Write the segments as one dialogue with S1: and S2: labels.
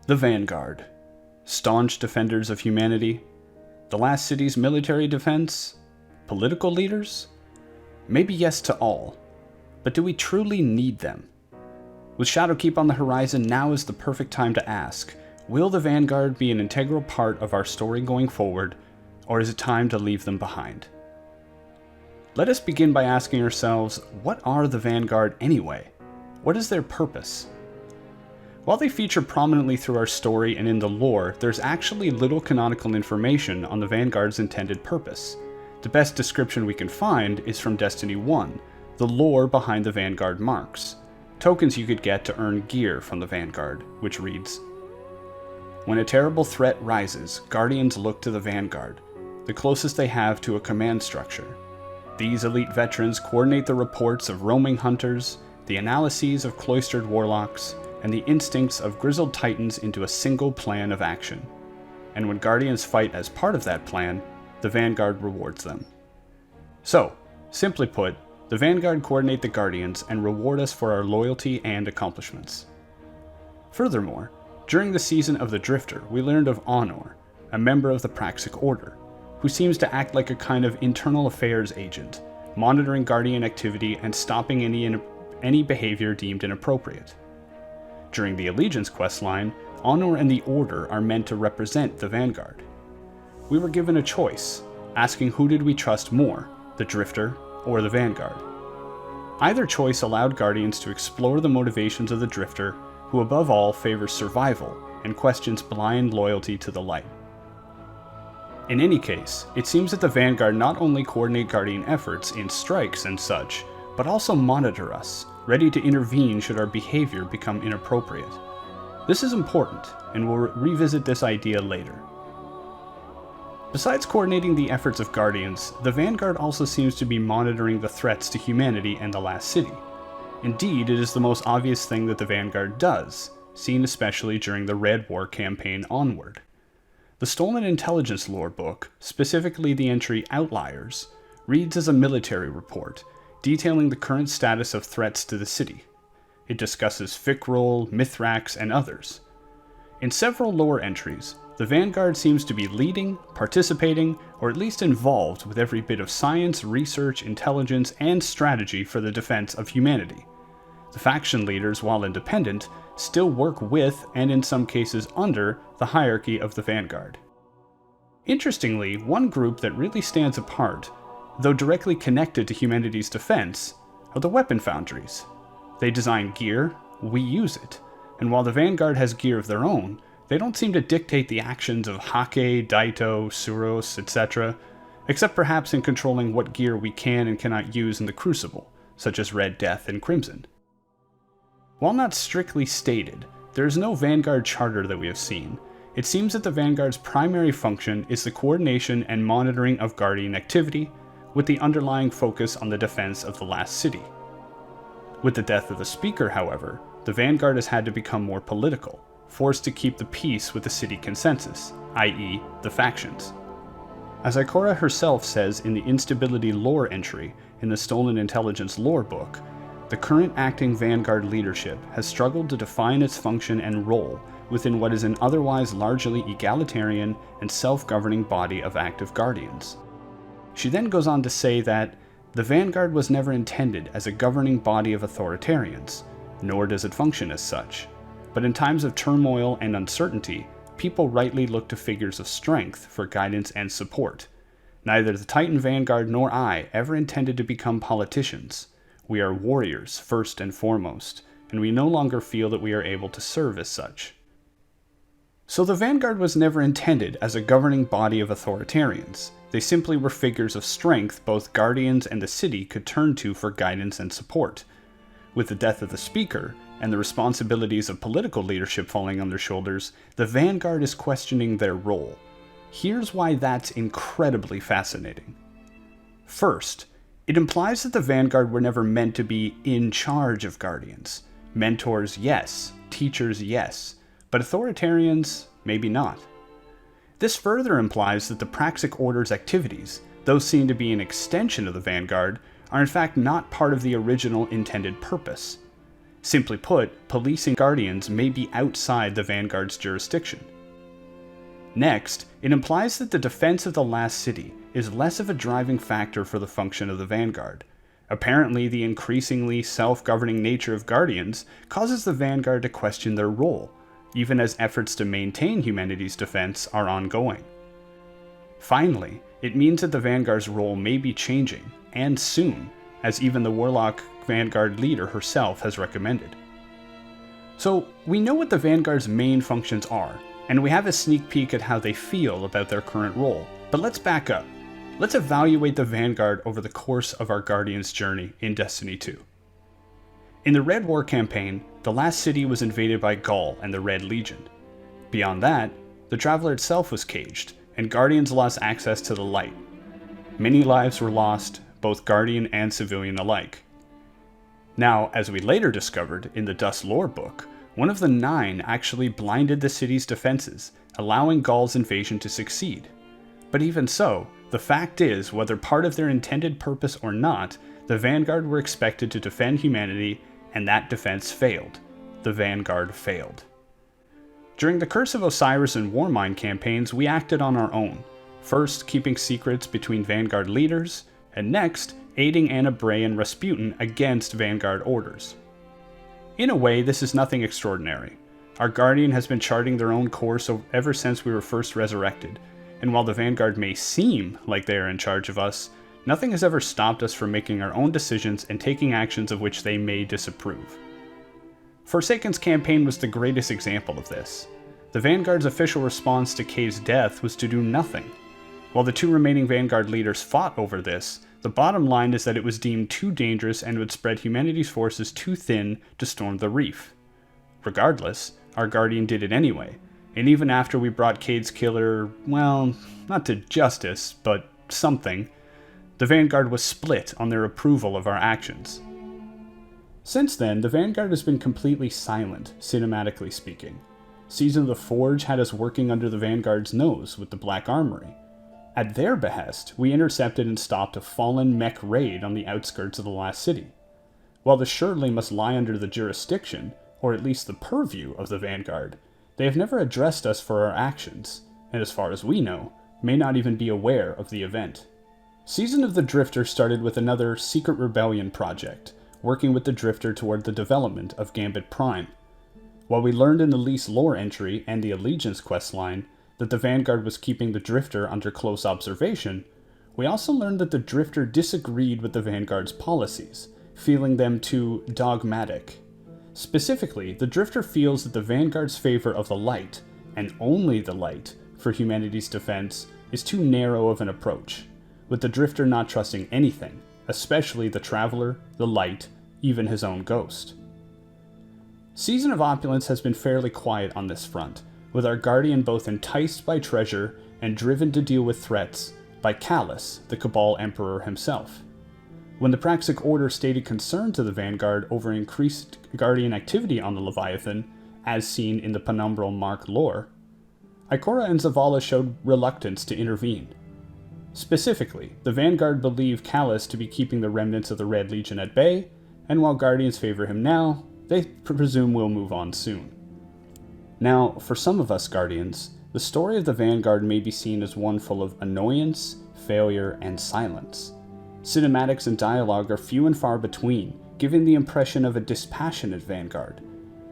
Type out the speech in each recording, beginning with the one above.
S1: The Vanguard. Staunch defenders of humanity. The last city's military defense. Political leaders? Maybe yes to all. But do we truly need them? With Shadowkeep on the horizon, now is the perfect time to ask, will the Vanguard be an integral part of our story going forward, or is it time to leave them behind? Let us begin by asking ourselves, what are the Vanguard anyway? What is their purpose? While they feature prominently through our story and in the lore, there's actually little canonical information on the Vanguard's intended purpose. The best description we can find is from Destiny 1, the lore behind the Vanguard marks, tokens you could get to earn gear from the Vanguard, which reads, "When a terrible threat rises, Guardians look to the Vanguard, the closest they have to a command structure. These elite veterans coordinate the reports of roaming hunters, the analyses of cloistered warlocks, and the instincts of grizzled titans into a single plan of action. And when Guardians fight as part of that plan, the Vanguard rewards them." So, simply put, the Vanguard coordinate the Guardians and reward us for our loyalty and accomplishments. Furthermore, during the season of the Drifter, we learned of Honor, a member of the Praxic Order, who seems to act like a kind of internal affairs agent, monitoring Guardian activity and stopping any behavior deemed inappropriate. During the Allegiance questline, Honor and the Order are meant to represent the Vanguard. We were given a choice, asking who did we trust more, the Drifter or the Vanguard. Either choice allowed Guardians to explore the motivations of the Drifter, who above all favors survival and questions blind loyalty to the light. In any case, it seems that the Vanguard not only coordinate Guardian efforts in strikes and such, but also monitor us, ready to intervene should our behavior become inappropriate. This is important, and we'll revisit this idea later. Besides coordinating the efforts of Guardians, the Vanguard also seems to be monitoring the threats to humanity and the last city. Indeed, it is the most obvious thing that the Vanguard does, seen especially during the Red War campaign onward. The Stolen Intelligence lore book, specifically the entry Outliers, reads as a military report, detailing the current status of threats to the city. It discusses Fikrul, Mithrax, and others. In several lore entries, the Vanguard seems to be leading, participating, or at least involved with every bit of science, research, intelligence, and strategy for the defense of humanity. The faction leaders, while independent, still work with, and in some cases under, the hierarchy of the Vanguard. Interestingly, one group that really stands apart, though directly connected to humanity's defense, are the weapon foundries. They design gear, we use it, and while the Vanguard has gear of their own, they don't seem to dictate the actions of Hake, Daito, Suros, etc., except perhaps in controlling what gear we can and cannot use in the Crucible, such as Red Death and Crimson. While not strictly stated, there is no Vanguard charter that we have seen. It seems that the Vanguard's primary function is the coordination and monitoring of Guardian activity, with the underlying focus on the defense of the last city. With the death of the Speaker, however, the Vanguard has had to become more political, forced to keep the peace with the city consensus, i.e. the factions. As Ikora herself says in the Instability lore entry in the Stolen Intelligence lore book, the current acting Vanguard leadership has struggled to define its function and role within what is an otherwise largely egalitarian and self-governing body of active Guardians. She then goes on to say that the Vanguard was never intended as a governing body of authoritarians, nor does it function as such. But in times of turmoil and uncertainty, people rightly look to figures of strength for guidance and support. Neither the Titan Vanguard nor I ever intended to become politicians. We are warriors first and foremost, and we no longer feel that we are able to serve as such. So the Vanguard was never intended as a governing body of authoritarians. They simply were figures of strength both Guardians and the city could turn to for guidance and support. With the death of the Speaker, and the responsibilities of political leadership falling on their shoulders, the Vanguard is questioning their role. Here's why that's incredibly fascinating. First, it implies that the Vanguard were never meant to be in charge of Guardians. Mentors, yes. Teachers, yes. But authoritarians, maybe not. This further implies that the Praxic Order's activities, though seen to be an extension of the Vanguard, are in fact not part of the original intended purpose. Simply put, policing Guardians may be outside the Vanguard's jurisdiction. Next, it implies that the defense of the last city is less of a driving factor for the function of the Vanguard. Apparently, the increasingly self-governing nature of Guardians causes the Vanguard to question their role, even as efforts to maintain humanity's defense are ongoing. Finally, it means that the Vanguard's role may be changing, and soon, as even the Warlock Vanguard leader herself has recommended. So, we know what the Vanguard's main functions are, and we have a sneak peek at how they feel about their current role, but let's back up. Let's evaluate the Vanguard over the course of our Guardian's journey in Destiny 2. In the Red War campaign, the last city was invaded by Gaul and the Red Legion. Beyond that, the Traveler itself was caged, and Guardians lost access to the light. Many lives were lost, both Guardian and civilian alike. Now, as we later discovered in the Dust Lore book, one of the 9 actually blinded the city's defenses, allowing Gaul's invasion to succeed. But even so, the fact is, whether part of their intended purpose or not, the Vanguard were expected to defend humanity, and that defense failed. The Vanguard failed. During the Curse of Osiris and Warmind campaigns, we acted on our own, first keeping secrets between Vanguard leaders, and next, aiding Anna Bray and Rasputin against Vanguard orders. In a way, this is nothing extraordinary. Our Guardian has been charting their own course ever since we were first resurrected, and while the Vanguard may seem like they are in charge of us, nothing has ever stopped us from making our own decisions and taking actions of which they may disapprove. Forsaken's campaign was the greatest example of this. The Vanguard's official response to Kay's death was to do nothing. While the 2 remaining Vanguard leaders fought over this, the bottom line is that it was deemed too dangerous and would spread humanity's forces too thin to storm the reef. Regardless, our Guardian did it anyway, and even after we brought Cade's killer, well, not to justice, but something, the Vanguard was split on their approval of our actions. Since then, the Vanguard has been completely silent, cinematically speaking. Season of the Forge had us working under the Vanguard's nose with the Black Armory. At their behest, we intercepted and stopped a fallen mech raid on the outskirts of the last city. While this surely must lie under the jurisdiction, or at least the purview of the Vanguard, they have never addressed us for our actions, and as far as we know, may not even be aware of the event. Season of the Drifter started with another secret rebellion project, working with the Drifter toward the development of Gambit Prime. While we learned in the Lease lore entry and the Allegiance questline that the Vanguard was keeping the Drifter under close observation, we also learned that the Drifter disagreed with the Vanguard's policies, feeling them too dogmatic. Specifically, the Drifter feels that the Vanguard's favor of the light, and only the light, for humanity's defense is too narrow of an approach, with the Drifter not trusting anything, especially the Traveler, the light, even his own ghost. Season of Opulence has been fairly quiet on this front, with our Guardian both enticed by treasure and driven to deal with threats by Callus, the Cabal Emperor himself. When the Praxic Order stated concern to the Vanguard over increased Guardian activity on the Leviathan, as seen in the Penumbral Mark lore, Ikora and Zavala showed reluctance to intervene. Specifically, the Vanguard believe Callus to be keeping the remnants of the Red Legion at bay, and while Guardians favor him now, they presume we'll move on soon. Now, for some of us Guardians, the story of the Vanguard may be seen as one full of annoyance, failure, and silence. Cinematics and dialogue are few and far between, giving the impression of a dispassionate Vanguard.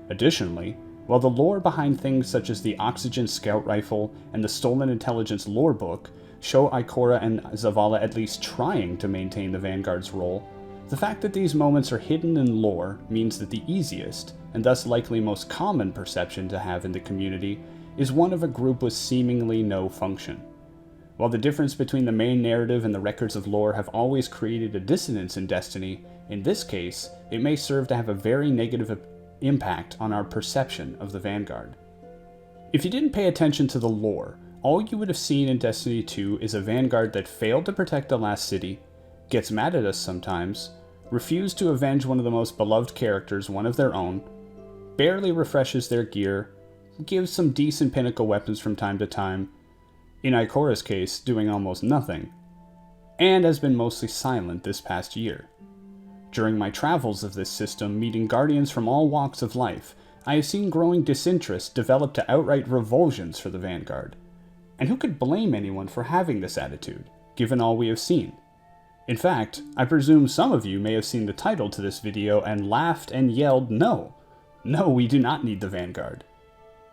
S1: Additionally, while the lore behind things such as the Oxygen Scout Rifle and the Stolen Intelligence lore book show Ikora and Zavala at least trying to maintain the Vanguard's role, the fact that these moments are hidden in lore means that the easiest, and thus likely most common perception to have in the community, is one of a group with seemingly no function. While the difference between the main narrative and the records of lore have always created a dissonance in Destiny, in this case, it may serve to have a very negative impact on our perception of the Vanguard. If you didn't pay attention to the lore, all you would have seen in Destiny 2 is a Vanguard that failed to protect the last city, gets mad at us sometimes, refused to avenge one of the most beloved characters, one of their own, barely refreshes their gear, gives some decent pinnacle weapons from time to time, in Ikora's case doing almost nothing, and has been mostly silent this past year. During my travels of this system, meeting guardians from all walks of life, I have seen growing disinterest develop to outright revulsions for the Vanguard. And who could blame anyone for having this attitude, given all we have seen? In fact, I presume some of you may have seen the title to this video and laughed and yelled, "No! No, we do not need the Vanguard."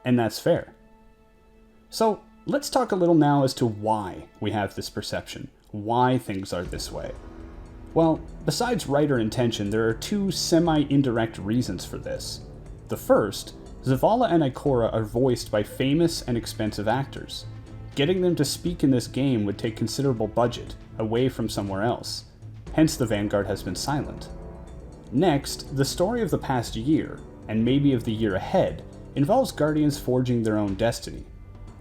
S1: And that's fair. So, let's talk a little now as to why we have this perception, why things are this way. Well, besides writer intention, there are two semi-indirect reasons for this. The first, Zavala and Ikora are voiced by famous and expensive actors. Getting them to speak in this game would take considerable budget, away from somewhere else. Hence the Vanguard has been silent. Next, the story of the past year, and maybe of the year ahead, involves Guardians forging their own destiny.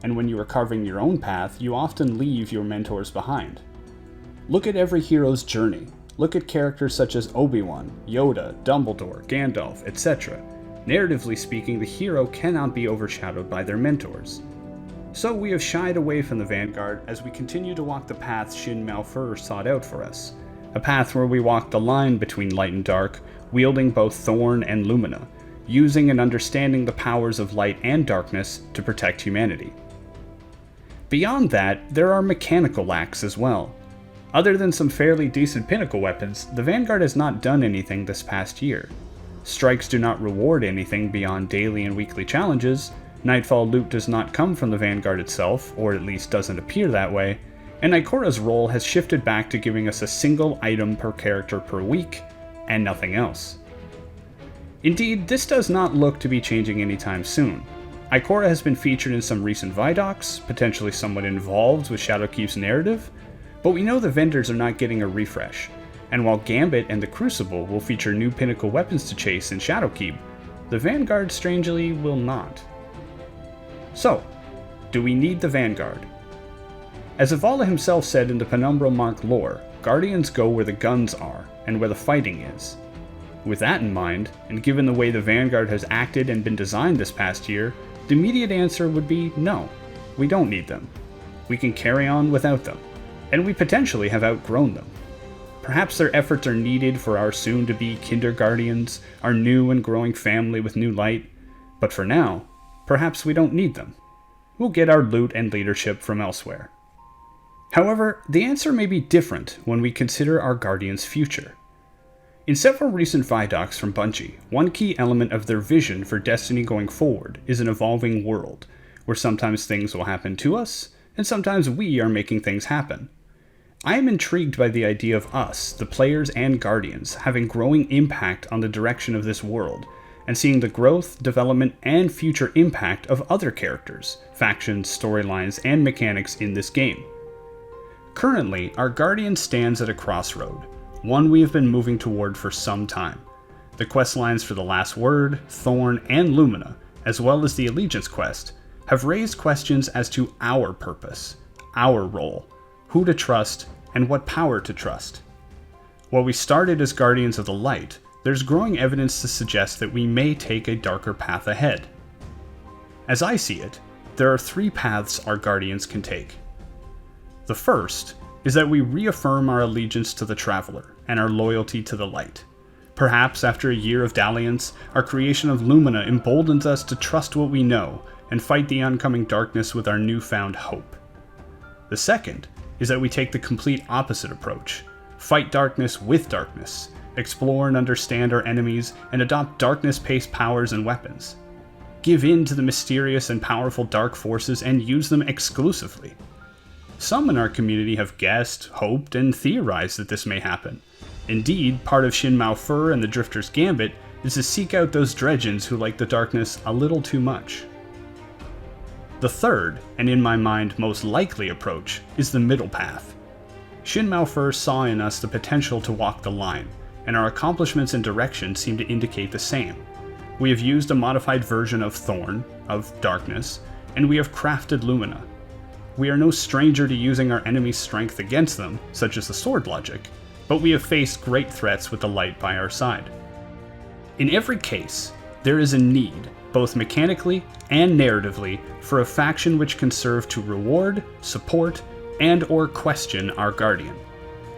S1: And when you are carving your own path, you often leave your mentors behind. Look at every hero's journey. Look at characters such as Obi-Wan, Yoda, Dumbledore, Gandalf, etc. Narratively speaking, the hero cannot be overshadowed by their mentors. So we have shied away from the Vanguard as we continue to walk the path Shin Malphur sought out for us. A path where we walk the line between light and dark, wielding both Thorn and Lumina, using and understanding the powers of light and darkness to protect humanity. Beyond that, there are mechanical lacks as well. Other than some fairly decent pinnacle weapons, the Vanguard has not done anything this past year. Strikes do not reward anything beyond daily and weekly challenges, Nightfall loot does not come from the Vanguard itself, or at least doesn't appear that way, and Ikora's role has shifted back to giving us a single item per character per week, and nothing else. Indeed, this does not look to be changing anytime soon. Ikora has been featured in some recent Vidocs, potentially somewhat involved with Shadowkeep's narrative, but we know the vendors are not getting a refresh, and while Gambit and the Crucible will feature new pinnacle weapons to chase in Shadowkeep, the Vanguard strangely will not. So, do we need the Vanguard? As Zavala himself said in the Penumbral Mark lore, Guardians go where the guns are, and where the fighting is. With that in mind, and given the way the Vanguard has acted and been designed this past year, the immediate answer would be no, we don't need them. We can carry on without them, and we potentially have outgrown them. Perhaps their efforts are needed for our soon-to-be Kinderguardians, our new and growing family with new light, but for now, perhaps we don't need them. We'll get our loot and leadership from elsewhere. However, the answer may be different when we consider our Guardians' future. In several recent Vidocs from Bungie, one key element of their vision for Destiny going forward is an evolving world, where sometimes things will happen to us, and sometimes we are making things happen. I am intrigued by the idea of us, the players and Guardians, having growing impact on the direction of this world, and seeing the growth, development, and future impact of other characters, factions, storylines, and mechanics in this game. Currently, our Guardian stands at a crossroad, one we have been moving toward for some time. The questlines for The Last Word, Thorn, and Lumina, as well as the Allegiance quest, have raised questions as to our purpose, our role, who to trust, and what power to trust. While we started as Guardians of the Light, there's growing evidence to suggest that we may take a darker path ahead. As I see it, there are three paths our Guardians can take. The first is that we reaffirm our allegiance to the Traveler and our loyalty to the Light. Perhaps after a year of dalliance, our creation of Lumina emboldens us to trust what we know and fight the oncoming darkness with our newfound hope. The second is that we take the complete opposite approach, fight darkness with darkness, explore and understand our enemies, and adopt darkness-paced powers and weapons. Give in to the mysterious and powerful dark forces and use them exclusively. Some in our community have guessed, hoped, and theorized that this may happen. Indeed, part of Shin Malphur and the Drifter's Gambit is to seek out those Dredgens who like the darkness a little too much. The third, and in my mind most likely approach, is the middle path. Shin Malphur saw in us the potential to walk the line, and our accomplishments and direction seem to indicate the same. We have used a modified version of Thorn, of Darkness, and we have crafted Lumina. We are no stranger to using our enemy's strength against them, such as the sword logic, but we have faced great threats with the light by our side. In every case, there is a need, both mechanically and narratively, for a faction which can serve to reward, support, and/or question our Guardian.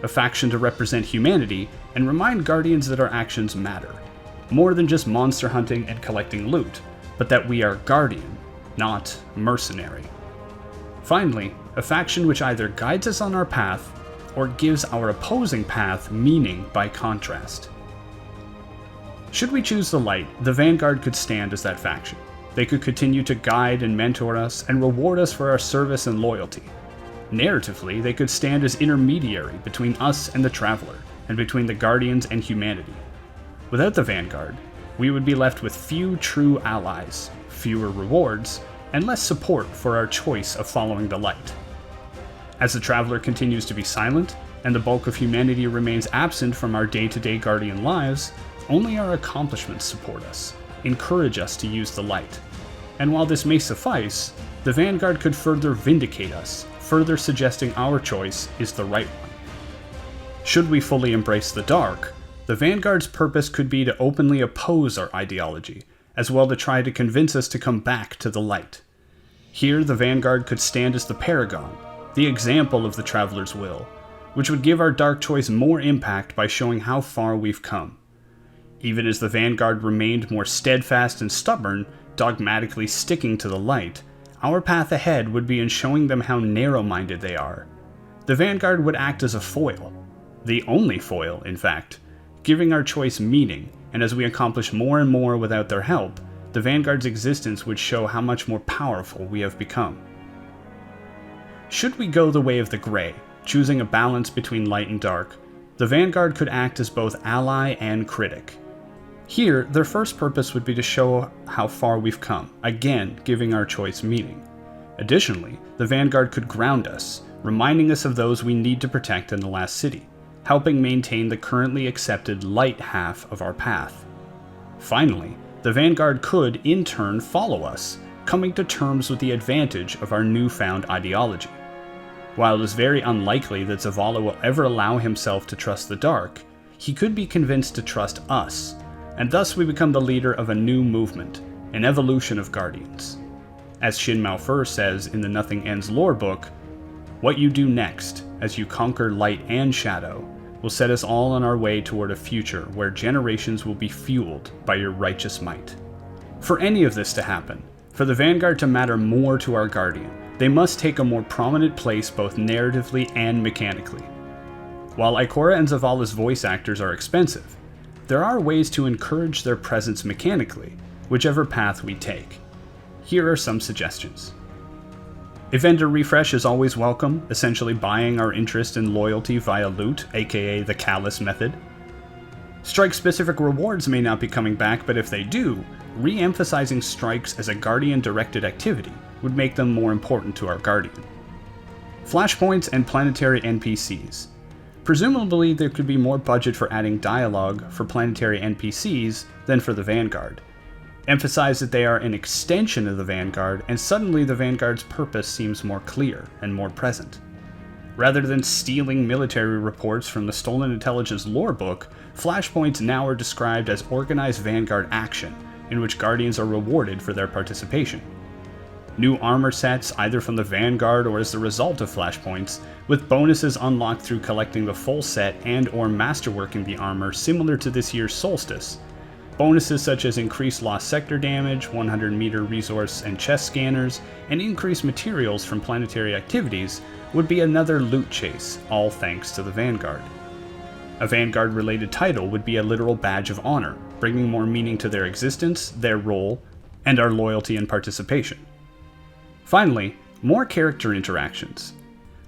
S1: A faction to represent humanity and remind Guardians that our actions matter, more than just monster hunting and collecting loot, but that we are Guardian, not mercenary. Finally, a faction which either guides us on our path, or gives our opposing path meaning by contrast. Should we choose the light, the Vanguard could stand as that faction. They could continue to guide and mentor us, and reward us for our service and loyalty. Narratively, they could stand as intermediary between us and the Traveler, and between the Guardians and humanity. Without the Vanguard, we would be left with few true allies, fewer rewards, and less support for our choice of following the light. As the Traveler continues to be silent, and the bulk of humanity remains absent from our day-to-day Guardian lives, only our accomplishments support us, encourage us to use the light. And while this may suffice, the Vanguard could further vindicate us, further suggesting our choice is the right one. Should we fully embrace the dark, the Vanguard's purpose could be to openly oppose our ideology, as well to try to convince us to come back to the light. Here, the Vanguard could stand as the paragon, the example of the Traveler's will, which would give our dark choice more impact by showing how far we've come. Even as the Vanguard remained more steadfast and stubborn, dogmatically sticking to the light, our path ahead would be in showing them how narrow-minded they are. The Vanguard would act as a foil, the only foil, in fact, giving our choice meaning, and as we accomplish more and more without their help, the Vanguard's existence would show how much more powerful we have become. Should we go the way of the Grey, choosing a balance between light and dark, the Vanguard could act as both ally and critic. Here, their first purpose would be to show how far we've come, again giving our choice meaning. Additionally, the Vanguard could ground us, reminding us of those we need to protect in the last city, helping maintain the currently accepted light half of our path. Finally, the Vanguard could, in turn, follow us, coming to terms with the advantage of our newfound ideology. While it is very unlikely that Zavala will ever allow himself to trust the dark, he could be convinced to trust us, and thus we become the leader of a new movement, an evolution of Guardians. As Shin Malfur says in the Nothing Ends lore book, "What you do next, as you conquer light and shadow, will set us all on our way toward a future where generations will be fueled by your righteous might." For any of this to happen, for the Vanguard to matter more to our Guardian, they must take a more prominent place both narratively and mechanically. While Ikora and Zavala's voice actors are expensive, there are ways to encourage their presence mechanically, whichever path we take. Here are some suggestions. A vendor refresh is always welcome, essentially buying our interest and loyalty via loot, aka the Callous method. Strike-specific rewards may not be coming back, but if they do, re-emphasizing strikes as a Guardian-directed activity would make them more important to our Guardian. Flashpoints and planetary NPCs. Presumably there could be more budget for adding dialogue for planetary NPCs than for the Vanguard. Emphasize that they are an extension of the Vanguard, and suddenly the Vanguard's purpose seems more clear and more present. Rather than stealing military reports from the Stolen Intelligence lore book, flashpoints now are described as organized Vanguard action, in which Guardians are rewarded for their participation. New armor sets, either from the Vanguard or as the result of flashpoints, with bonuses unlocked through collecting the full set and or masterworking the armor similar to this year's Solstice. Bonuses such as increased lost sector damage, 100-meter resource and chest scanners, and increased materials from planetary activities would be another loot chase, all thanks to the Vanguard. A Vanguard-related title would be a literal badge of honor, bringing more meaning to their existence, their role, and our loyalty and participation. Finally, more character interactions.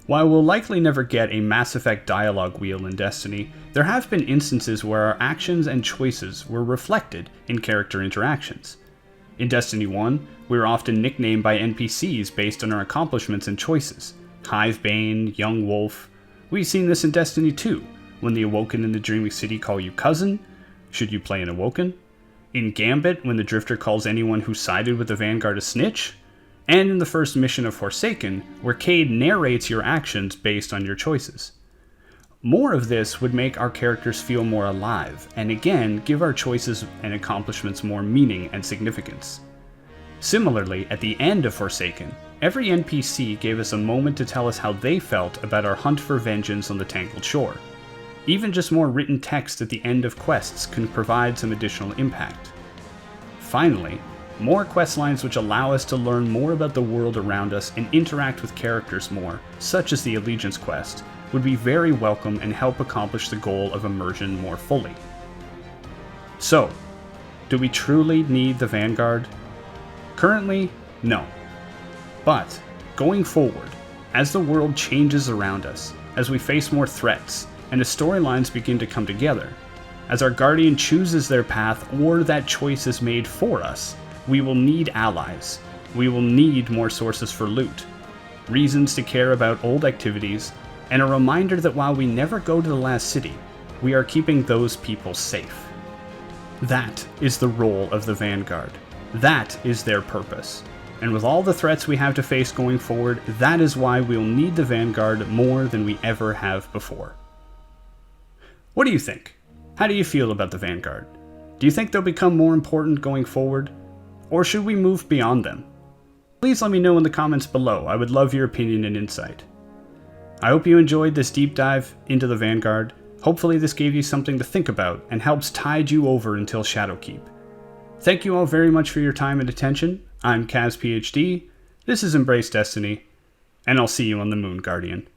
S1: While we'll likely never get a Mass Effect dialogue wheel in Destiny, there have been instances where our actions and choices were reflected in character interactions. In Destiny 1, we were often nicknamed by NPCs based on our accomplishments and choices. Hivebane, Young Wolf. We've seen this in Destiny 2, when the Awoken in the Dreaming City call you cousin, should you play an Awoken. In Gambit, when the Drifter calls anyone who sided with the Vanguard a snitch. And in the first mission of Forsaken, where Cade narrates your actions based on your choices. More of this would make our characters feel more alive, and again, give our choices and accomplishments more meaning and significance. Similarly, at the end of Forsaken, every NPC gave us a moment to tell us how they felt about our hunt for vengeance on the Tangled Shore. Even just more written text at the end of quests can provide some additional impact. Finally, more questlines which allow us to learn more about the world around us and interact with characters more, such as the Allegiance quest, would be very welcome and help accomplish the goal of immersion more fully. So, do we truly need the Vanguard? Currently, no. But, going forward, as the world changes around us, as we face more threats, and as storylines begin to come together, as our Guardian chooses their path or that choice is made for us, we will need allies. We will need more sources for loot, reasons to care about old activities, and a reminder that while we never go to the last city, we are keeping those people safe. That is the role of the Vanguard. That is their purpose. And with all the threats we have to face going forward, that is why we'll need the Vanguard more than we ever have before. What do you think? How do you feel about the Vanguard? Do you think they'll become more important going forward? Or should we move beyond them? Please let me know in the comments below. I would love your opinion and insight. I hope you enjoyed this deep dive into the Vanguard. Hopefully this gave you something to think about and helps tide you over until Shadowkeep. Thank you all very much for your time and attention. I'm Kaz PhD, this is Embrace Destiny, and I'll see you on the Moon Guardian.